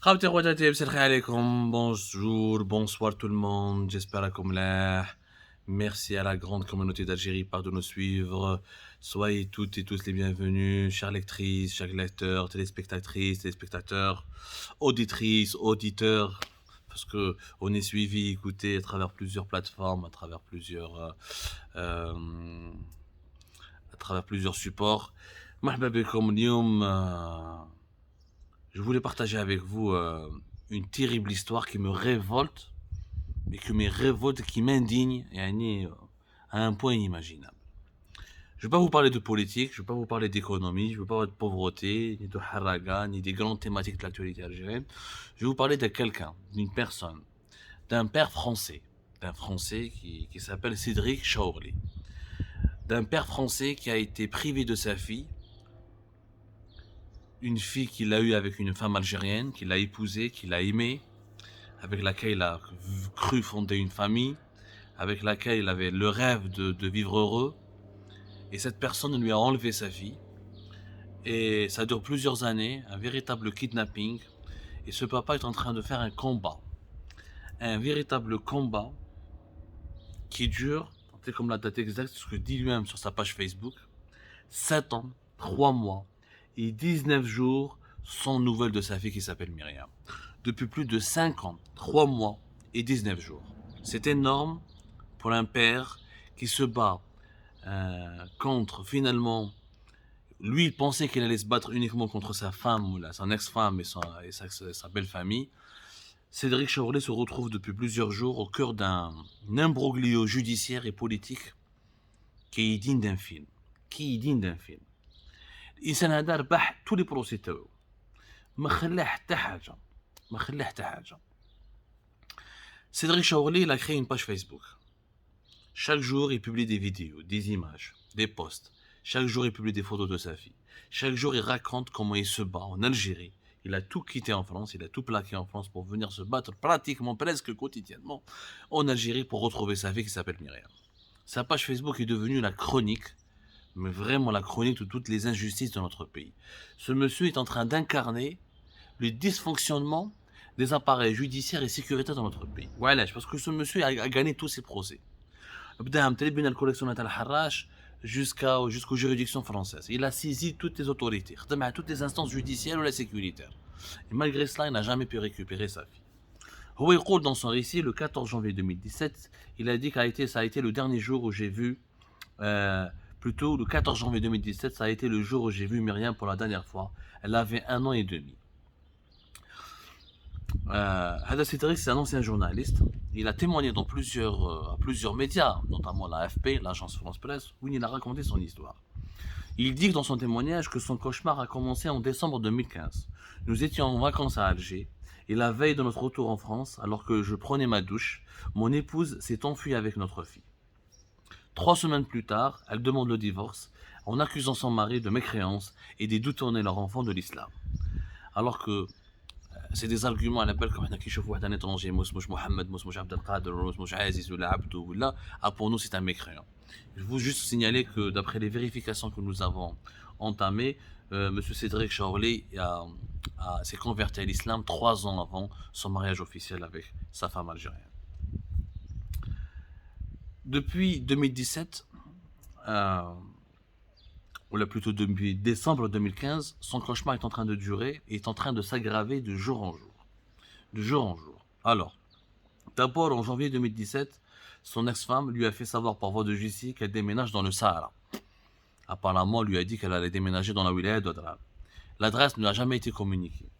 خاوتي خواتاتي بخير عليكم bonjour bonsoir tout le monde j'espère راكم ملاح. Merci à la grande communauté d'Algérie de nous suivre. Soyez toutes et tous les bienvenus, chères lectrices, chers lecteurs, téléspectatrices, téléspectateurs, auditrices, auditeurs, parce que on est suivi, écouté à travers plusieurs plateformes, euh, à travers plusieurs supports. مرحبا بكم اليوم. Je voulais partager avec vous une terrible histoire qui me révolte, et qui me révolte, qui m'indigne, à un point inimaginable. Je ne vais pas vous parler de politique, je ne vais pas vous parler d'économie, je ne vais pas parler de pauvreté, ni de haraga, ni des grandes thématiques de l'actualité algérienne. Je vais vous parler de quelqu'un, d'une personne, d'un père français, d'un français qui s'appelle Cédric Chaourli, d'un père français qui a été privé de sa fille, une fille qu'il a eue avec une femme algérienne, qu'il a épousée, qu'il a aimée, avec laquelle il a cru fonder une famille, avec laquelle il avait le rêve de vivre heureux. Et cette personne lui a enlevé sa fille. Et ça dure plusieurs années, un véritable kidnapping. Et ce papa est en train de faire un véritable combat qui dure, c'est comme la date exacte, ce que dit lui-même sur sa page Facebook, 7 ans, 3 mois et 19 jours sans nouvelles de sa fille qui s'appelle Myriam. Depuis plus de 5 ans, 3 mois et 19 jours. C'est énorme pour un père qui se bat contre, finalement, lui il pensait qu'il allait se battre uniquement contre sa femme, ou son ex-femme et sa belle famille. Cédric Chaourli se retrouve depuis plusieurs jours au cœur d'un imbroglio judiciaire et politique qui est digne d'un film. Qui est digne d'un film. الانسان هذا ربح tous les بروسي تاعو، ما خلاه حتى حاجه، ما خلاه حتى حاجه. Cédric Chaourli, il a créé une page Facebook. Chaque jour, il publie des vidéos, des images, des posts. Chaque jour, il publie des photos de sa fille. Chaque jour, il raconte comment il se bat en Algérie. Il a tout quitté en France, il a tout plaqué en France pour venir se battre pratiquement, presque quotidiennement en Algérie pour retrouver sa fille qui s'appelle Myriam. Sa page Facebook est devenue la chronique, mais vraiment la chronique de toutes les injustices de notre pays. Ce monsieur est en train d'incarner le dysfonctionnement des appareils judiciaires et sécuritaires dans notre pays. Voilà, parce que ce monsieur a gagné tous ses procès. بدأها من tribunal correctionnel تاع الحراش jusqu'aux juridictions françaises. Il a saisi toutes les autorités, خدم على toutes les instances judiciaires ou la sécuritaire. Et malgré cela, il n'a jamais pu récupérer sa fille. هو يقول dans son récit, le 14 janvier 2017, il a dit que ça a été le dernier jour où j'ai vu, plutôt le 14 janvier 2017, ça a été le jour où j'ai vu Myriam pour la dernière fois. Elle avait 1 an et demi. Hada Cédric, c'est un ancien journaliste. Il a témoigné dans plusieurs médias, notamment la AFP, l'agence France Presse, où il a raconté son histoire. Il dit dans son témoignage que son cauchemar a commencé en décembre 2015. Nous étions en vacances à Alger, et la veille de notre retour en France, alors que je prenais ma douche, mon épouse s'est enfuie avec notre fille. 3 semaines plus tard, elle demande le divorce, en accusant son mari de mécréance et de détourner leur enfant de l'islam. Alors que c'est des arguments على بالكم حنا كي نشوفوا واحد ان étranger مش محمد مش عبد القادر مش عزيز ولا عبدو ولا pour nous c'est un mécréant. Je veux juste signaler que d'après les vérifications que nous avons entamées, monsieur Cédric Chaourli s'est converti à l'islam 3 ans avant son mariage officiel avec sa femme algérienne. Depuis 2017, ou plutôt depuis décembre 2015, son cauchemar est en train de durer et est en train de s'aggraver de jour en jour. De jour en jour. Alors, d'abord en janvier 2017, son ex-femme lui a fait savoir par voie de justice qu'elle déménage dans le Sahara. Apparemment, elle lui a dit qu'elle allait déménager dans la wilaya d'Odra. L'adresse ne lui a jamais été communiquée.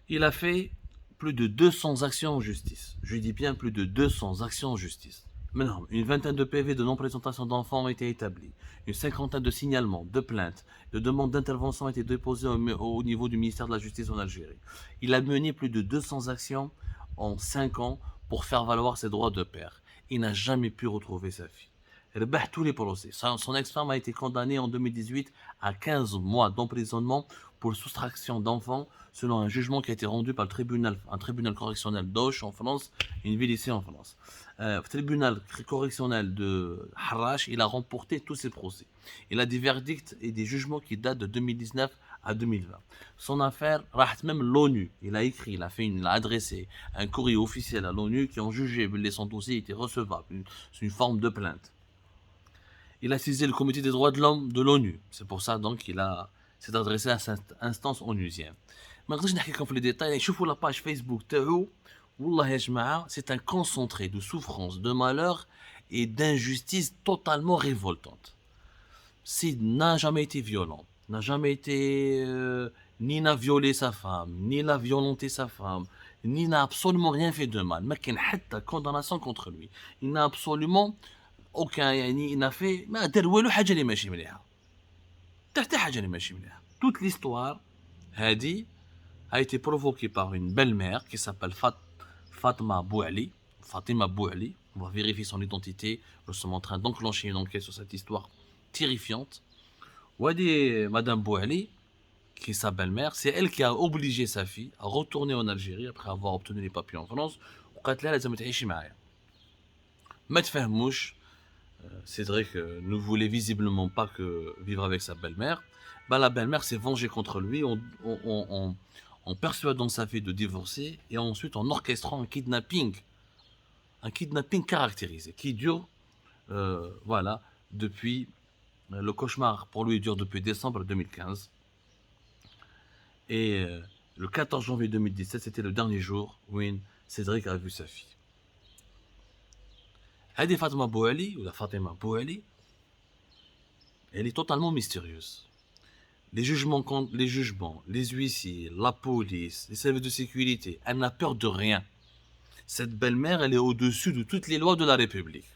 Il a fait plus de 200 actions en justice. Je dis bien plus de 200 actions en justice. Maintenant, une vingtaine de PV de non-présentation d'enfants ont été établis. Une cinquantaine de signalements, de plaintes, de demandes d'intervention ont été déposées au niveau du ministère de la Justice en Algérie. Il a mené plus de 200 actions en 5 ans pour faire valoir ses droits de père. Il n'a jamais pu retrouver sa fille. Il bat tous les procès. Son ex-femme a été condamnée en 2018 à 15 mois d'emprisonnement pour soustraction d'enfants, selon un jugement qui a été rendu par un tribunal correctionnel d'Auch en France, une ville ici en France. Le tribunal correctionnel de Harrach, il a remporté tous ses procès. Il a des verdicts et des jugements qui datent de 2019 à 2020. Son affaire, راحت même l'ONU. Il a écrit, il a adressé un courrier officiel à l'ONU qui ont jugé que son dossier était recevable. C'est une forme de plainte. Il a saisi le comité des droits de l'homme de l'ONU. C'est pour ça donc qu'il s'est adressé à cette instance onusienne. ما نقدرش نحكي لكم في لي ديتاي شوفوا لا باج فيسبوك تاعو والله يا جماعه c'est un concentré de souffrance, de malheur et d'injustice totalement révoltante. Sid n'a jamais été violent, n'a jamais été ni n'a violé sa femme, ni n'a violenté sa femme, ni n'a absolument rien fait de mal. ما كاين حتى condamnation contre lui. Il n'a absolument aucun يعني il n'a fait ما دار والو حاجه اللي ماشي مليحه. حتى حاجه اللي ماشي مليحه. Toute l'histoire هذه a été provoquée par une belle-mère qui s'appelle Fatima Bouali. Fatima Bouali. On va vérifier son identité. Nous sommes en train d'enclencher une enquête sur cette histoire terrifiante. Wadi Madame Bouali, qui est sa belle-mère, c'est elle qui a obligé sa fille à retourner en Algérie après avoir obtenu les papiers en France. وقالت لها لازم تعيشي معايا. ما تفهموش. Cédric ne voulait visiblement pas que vivre avec sa belle-mère. Bah, la belle-mère s'est vengée contre lui en persuadant sa fille de divorcer et ensuite en orchestrant un kidnapping caractérisé qui dure, voilà, depuis, le cauchemar pour lui dure depuis décembre 2015. Et le 14 janvier 2017, c'était le dernier jour où Cédric a vu sa fille. Hadi Fatima Bouali, ou la Fatima Bouali, elle est totalement mystérieuse. Les jugements, les huissiers, la police, les services de sécurité, elle n'a peur de rien. Cette belle-mère, elle est au-dessus de toutes les lois de la République.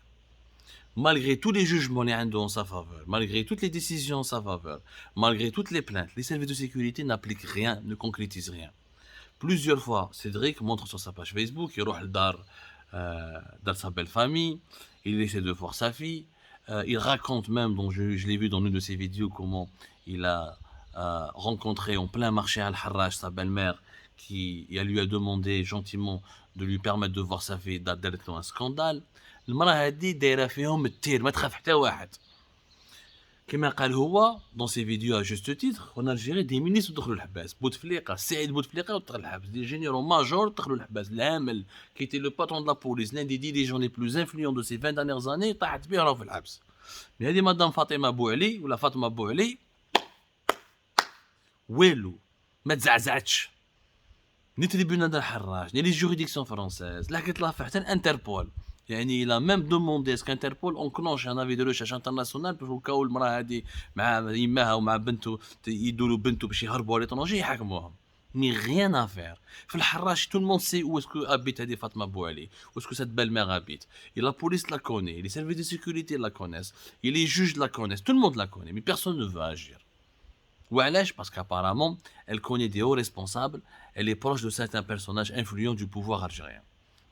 Malgré tous les jugements en sa faveur, malgré toutes les décisions en sa faveur, malgré toutes les plaintes, les services de sécurité n'appliquent rien, ne concrétisent rien. Plusieurs fois, Cédric montre sur sa page Facebook, il roule dans sa belle famille, il essaie de voir sa fille, il raconte même, dont je l'ai vu dans une de ses vidéos, comment il a rencontré en plein marché Al-Harraj sa belle-mère qui lui a demandé gentiment de lui permettre de voir sa fille دارت له un scandale. المرأة هذه دايرة فيهم التير ما تخاف حتى واحد. كما قال هو dans ses vidéos à juste titre, en Algérie des ministres دخلوا الحباس. بوتفليقة سعيد بوتفليقة دخل الحبس. Des généraux majors دخلوا الحباس. العامل qui était le patron de la police, l'un des dirigeants les plus influents de ces 20 dernières années, طاحت به راهو في الحبس. Mais هذه مدام فاطمة بوعلي ولا فاطمة بوعلي والو ما تزعزعتش. Ni tribunal d'Al-Harraj, ni les juridictions françaises. Là, qu'il a fait Interpol. Il a même demandé à ce qu'Interpol enclenche un avis de recherche international pour le cas où المرأة هذه مع يماها ومع بنته يدولوا بنته باش يهربوا à l'étranger يحاكموهم. Ni rien à faire. في الحراج, tout le monde sait où est-ce que habite هذه Fatma Bouali, où est-ce que cette belle-mère habite. Et la police la connaît, les services de sécurité la connaissent, et les juges la connaissent, tout le monde la connaît, mais personne ne veut agir. Oualash, parce qu'apparemment, elle connaît des hauts responsables, elle est proche de certains personnages influents du pouvoir algérien.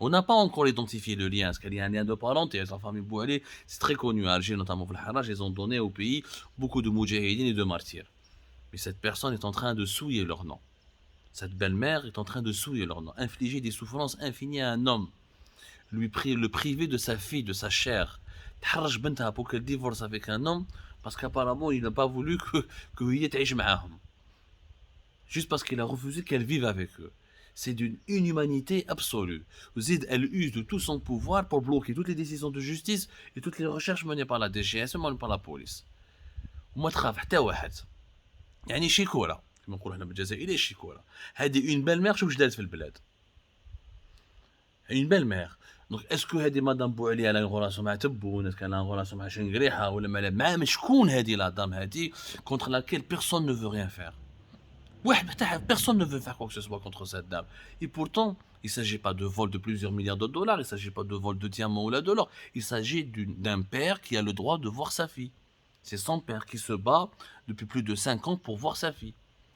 On n'a pas encore identifié le lien, parce qu'il y a un lien de parenté, sa famille Bouali, c'est très connu à Alger, notamment au Harraj, ils ont donné au pays beaucoup de moudjahidines et de martyrs. Mais cette personne est en train de souiller leur nom. Cette belle-mère est en train de souiller leur nom, infliger des souffrances infinies à un homme, le priver de sa fille, de sa chair. تحرج بنتها pour qu'elle divorce avec un homme, parce qu'apparemment il n'a pas voulu que هي تعيش معاهم. Juste parce qu'il a refusé qu'elle vive avec eux. C'est d'une inhumanité absolue. Zid, elle use de tout son pouvoir pour bloquer toutes les décisions de justice et toutes les recherches menées par la DGS et par la police. وما تخاف حتى واحد. يعني شيكورة كما نقولوا هنا بالجزائري شيكورة. هذه une belle-mère شوف جدات في البلاد. Une belle-mère. Donc est-ce que هذه مدام بوعلي elle a une relation مع تبون, est-ce qu'elle a une relation مع شنقريحة ولا مع شكون هذه la dame هذه contre laquelle personne ne veut rien faire. Personne ne veut faire quoi que ce soit contre cette dame. Et pourtant, il ne s'agit pas de vol de plusieurs milliards de dollars, il ne s'agit pas de vol de diamants ou de l'or. Il s'agit d'un père qui a le droit de voir sa fille. C'est son père qui se bat depuis plus de 5 ans pour voir sa fille.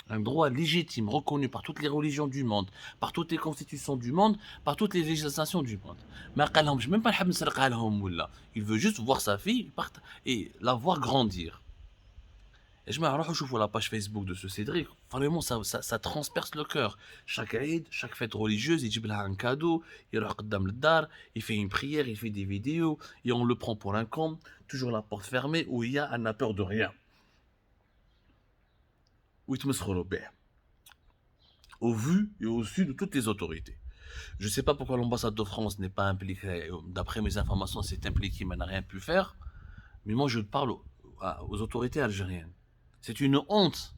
Un droit légitime, reconnu par toutes les religions du monde, par toutes les constitutions du monde, par toutes les législations du monde. Mais même pas il veut juste voir sa fille et la voir grandir. Et je me la page Facebook de ce Cédric. Vraiment, ça transperce le cœur. Chaque Eid, chaque fête religieuse, il dit un cadeau, il regarde le dar, il fait une prière, il fait des vidéos, et on le prend pour un con, toujours la porte fermée, où elle n'a peur de rien. ويتمسخروا به au vu et au su de toutes les autorités. Je ne sais pas pourquoi l'ambassade de France n'est pas impliquée. D'après mes informations, c'est impliqué, mais n'a rien pu faire. Mais moi, je parle aux autorités algériennes. C'est une honte.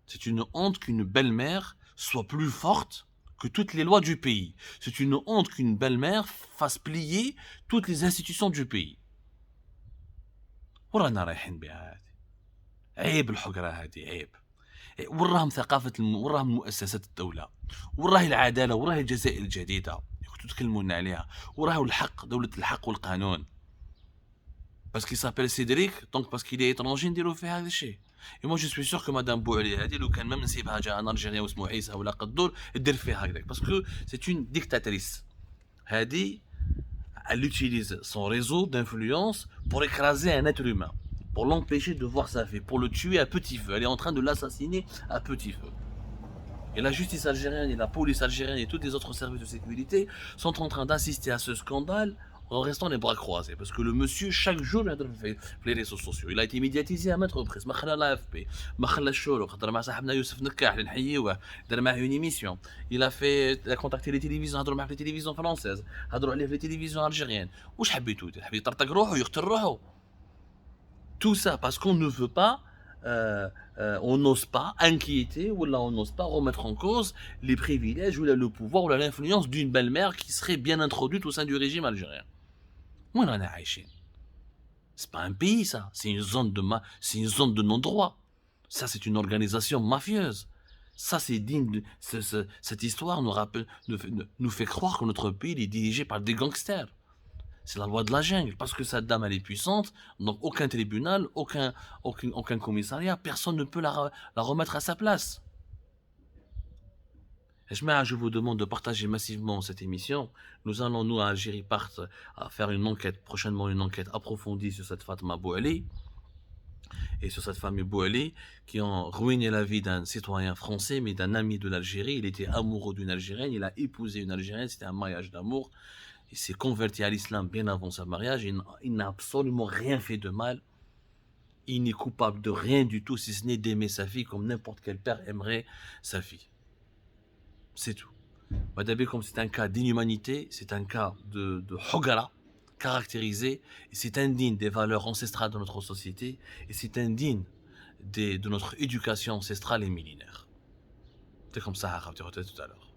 C'est une honte qu'une belle-mère soit plus forte que toutes les lois du pays. C'est une honte qu'une belle-mère fasse plier toutes les institutions du pays. ورانا رايحين بها هذه. عيب الحقرة هذه عيب. وراهم وراهم مؤسسات الدولة، وراهي العدالة، وراهي الجزائر الجديدة كنتو تكلمونا عليها، وراهو الحق، دولة الحق والقانون. Parce qu'il s'appelle Cédric, donc parce qu'il est étranger نديرو فيه هذا الشيء. Et moi je suis sûr que madame Bouali هذه لو كان même نسيبها جا ان الجيريان واسمو عيسى ولا قدور دير فيها هكذاك parce que c'est une dictatrice. هذه elle utilise son réseau d'influence pour écraser un être humain, pour l'empêcher de voir sa vie, pour le tuer à petit feu. Elle est en train de l'assassiner à petit feu. Et la justice algérienne et la police algérienne et tous les autres services de sécurité sont en train d'assister à ce scandale en restant les bras croisés. Parce que le monsieur, chaque jour, fait les réseaux sociaux. Il a été médiatisé à maintes reprises. ما خلى l'AFP, ما خلى الشروق, هضر مع صاحبنا يوسف نكاح اللي نحييوه, دار معاه une émission. Il a contacté les télévisions, هضروا معاه في les télévisions françaises, هضروا عليه في les télévisions algériennes. واش حبيتو يدير؟ حبيت يطرطق روحه يقتل روحه. Tout ça parce qu'on ne veut pas, on n'ose pas inquiéter ou là on n'ose pas remettre en cause les privilèges ou là, le pouvoir ou là, l'influence d'une belle-mère qui serait bien introduite au sein du régime algérien. Où on est عايشين? C'est pas un pays ça, c'est une zone de non-droit. Ça c'est une organisation mafieuse. Ça c'est digne de, cette histoire nous fait croire que notre pays est dirigé par des gangsters. C'est la loi de la jungle, parce que cette dame elle est puissante, donc aucun tribunal, aucun commissariat, personne ne peut la remettre à sa place. Et je vous demande de partager massivement cette émission. Nous allons, nous, à Algérie, à faire une enquête, prochainement une enquête approfondie sur cette Fatma Bouali et sur cette famille Bouali qui ont ruiné la vie d'un citoyen français, mais d'un ami de l'Algérie. Il était amoureux d'une Algérienne, il a épousé une Algérienne, c'était un mariage d'amour. Il s'est converti à l'islam bien avant son mariage. Il n'a absolument rien fait de mal. Il n'est coupable de rien du tout, si ce n'est d'aimer sa fille comme n'importe quel père aimerait sa fille. C'est tout. Madame, comme c'est un cas d'inhumanité, c'est un cas de hogara caractérisé, et c'est indigne des valeurs ancestrales de notre société, et c'est indigne de notre éducation ancestrale et millénaire. C'est comme ça, tout à l'heure.